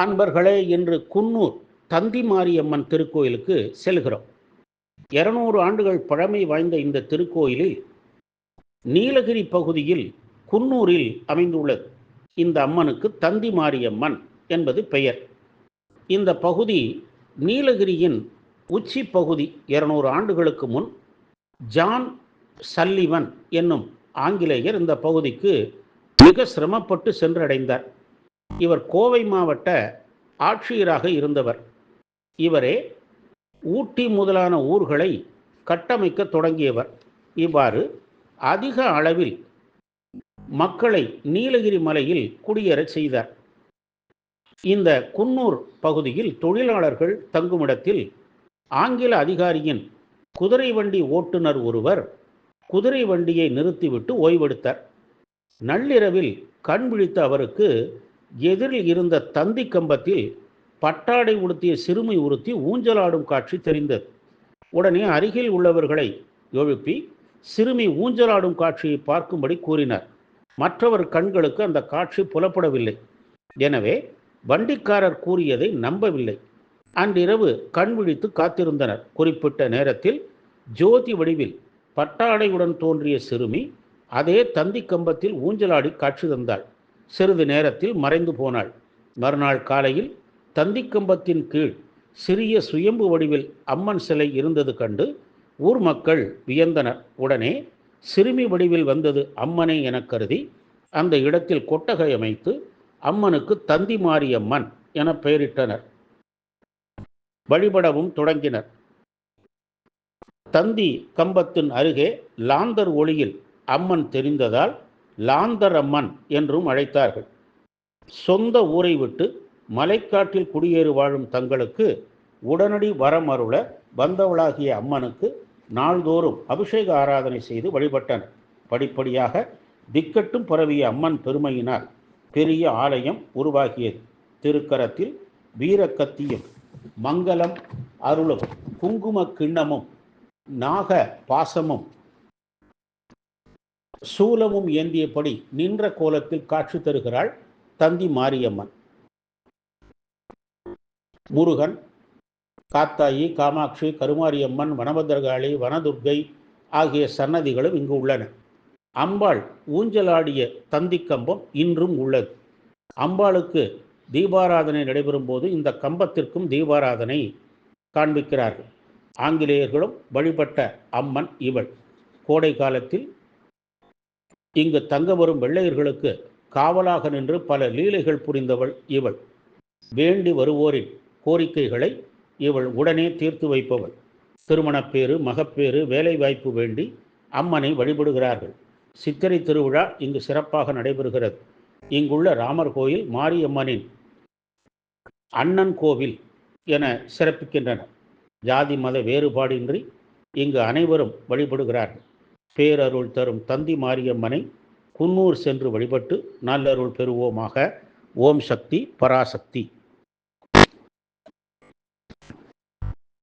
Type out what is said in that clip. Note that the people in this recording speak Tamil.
அன்பர்களே, இன்று குன்னூர் தந்தி மாரியம்மன் திருக்கோயிலுக்கு செல்கிறோம். 200 ஆண்டுகள் பழமை வாய்ந்த இந்த திருக்கோயிலில் நீலகிரி பகுதியில் குன்னூரில் அமைந்துள்ளது. இந்த அம்மனுக்கு தந்தி மாரியம்மன் என்பது பெயர். இந்த பகுதி நீலகிரியின் உச்சி பகுதி. 200 ஆண்டுகளுக்கு முன் ஜான் சல்லிவன் என்னும் ஆங்கிலேயர் இந்த பகுதிக்கு மிக சிரமப்பட்டு சென்றடைந்தார். இவர் கோவை மாவட்ட ஆட்சியராக இருந்தவர். இவரே ஊட்டி முதலான ஊர்களை கட்டமைக்க தொடங்கியவர். இவ்வாறு அதிக அளவில் மக்களை நீலகிரி மலையில் குடியேறச் செய்தார். இந்த குன்னூர் பகுதியில் தொழிலாளர்கள் தங்குமிடத்தில் ஆங்கில அதிகாரியின் குதிரை வண்டி ஓட்டுநர் ஒருவர் குதிரை வண்டியை நிறுத்திவிட்டு ஓய்வெடுத்தார். நள்ளிரவில் கண் விழித்த அவருக்கு எதிரில் இருந்த தந்தி கம்பத்தில் பட்டாடை உடுத்திய சிறுமி ஒருத்தி ஊஞ்சலாடும் காட்சி தெரிந்தது. உடனே அருகில் உள்ளவர்களை எழுப்பி சிறுமி ஊஞ்சலாடும் காட்சியை பார்க்கும்படி கூறினார். மற்றவர் கண்களுக்கு அந்த காட்சி புலப்படவில்லை. எனவே வண்டிக்காரர் கூறியதை நம்பவில்லை. அன்றிரவு கண் விழித்து காத்திருந்தனர். குறிப்பிட்ட நேரத்தில் ஜோதி வடிவில் பட்டாடையுடன் தோன்றிய சிறுமி அதே தந்தி கம்பத்தில் ஊஞ்சலாடி காட்சி தந்தாள். சிறிது நேரத்தில் மறைந்து போனாள். மறுநாள் காலையில் தந்தி கம்பத்தின் கீழ் சிறிய சுயம்பு வடிவில் அம்மன் சிலை இருந்தது கண்டு ஊர் மக்கள் வியந்தனர். உடனே சிறுமி வடிவில் வந்தது அம்மனே என கருதி அந்த இடத்தில் கொட்டகை அமைத்து அம்மனுக்கு தந்தி மாரியம்மன் என பெயரிட்டனர். வழிபடவும் தொடங்கினர். தந்தி கம்பத்தின் அருகே லாந்தர் ஒளியில் அம்மன் தெரிந்ததால் லாந்தர் அம்மன் என்றும் அழைத்தார்கள். சொந்த ஊரை விட்டு மலைக்காட்டில் குடியேறி வாழும் தங்களுக்கு உடனடி வரம் அருள வந்தவளாகிய அம்மனுக்கு நாள்தோறும் அபிஷேக ஆராதனை செய்து வழிபட்டனர். படிப்படியாக திக்கட்டும் பரவிய அம்மன் பெருமையினால் பெரிய ஆலயம் உருவாகியது. திருக்கரத்தில் வீரக்கத்தியும் மங்களம் அருளும் குங்கும கிண்ணமும் நாக பாசமும் சூலமும் ஏந்தியபடி நின்ற கோலத்தில் காட்சி தருகிறாள் தந்தி மாரியம்மன். முருகன், காத்தாயி, காமாட்சி, கருமாரியம்மன், வனபத்திரகாளி, வனதுர்கை ஆகிய சன்னதிகளும் இங்கு உள்ளன. அம்பாள் ஊஞ்சலாடிய தந்தி கம்பம் இன்றும் உள்ளது. அம்பாளுக்கு தீபாராதனை நடைபெறும் போது இந்த கம்பத்திற்கும் தீபாராதனை காண்பிக்கிறார்கள். ஆங்கிலேயர்களும் வழிபட்ட அம்மன் இவள். கோடை காலத்தில் இங்கு தங்க வரும் வெள்ளையர்களுக்கு காவலாக நின்று பல லீலைகள் புரிந்தவள் இவள். வேண்டி வருவோரின் கோரிக்கைகளை இவள் உடனே தீர்த்து வைப்பவள். திருமணப்பேறு, மகப்பேறு, வேலைவாய்ப்பு வேண்டி அம்மனை வழிபடுகிறார்கள். சித்திரை திருவிழா இங்கு சிறப்பாக நடைபெறுகிறது. இங்குள்ள ராமர் கோயில் மாரியம்மனின் அண்ணன் கோவில் என சிறப்பிக்கின்றனர். ஜாதி மத வேறுபாடின்றி இங்கு அனைவரும் வழிபடுகிறார்கள். பேரருள் தரும் தந்தி மாரியம்மனை குன்னூர் சென்று வழிபட்டு நல்லருள் பெறுவோமாக. ஓம் சக்தி பராசக்தி.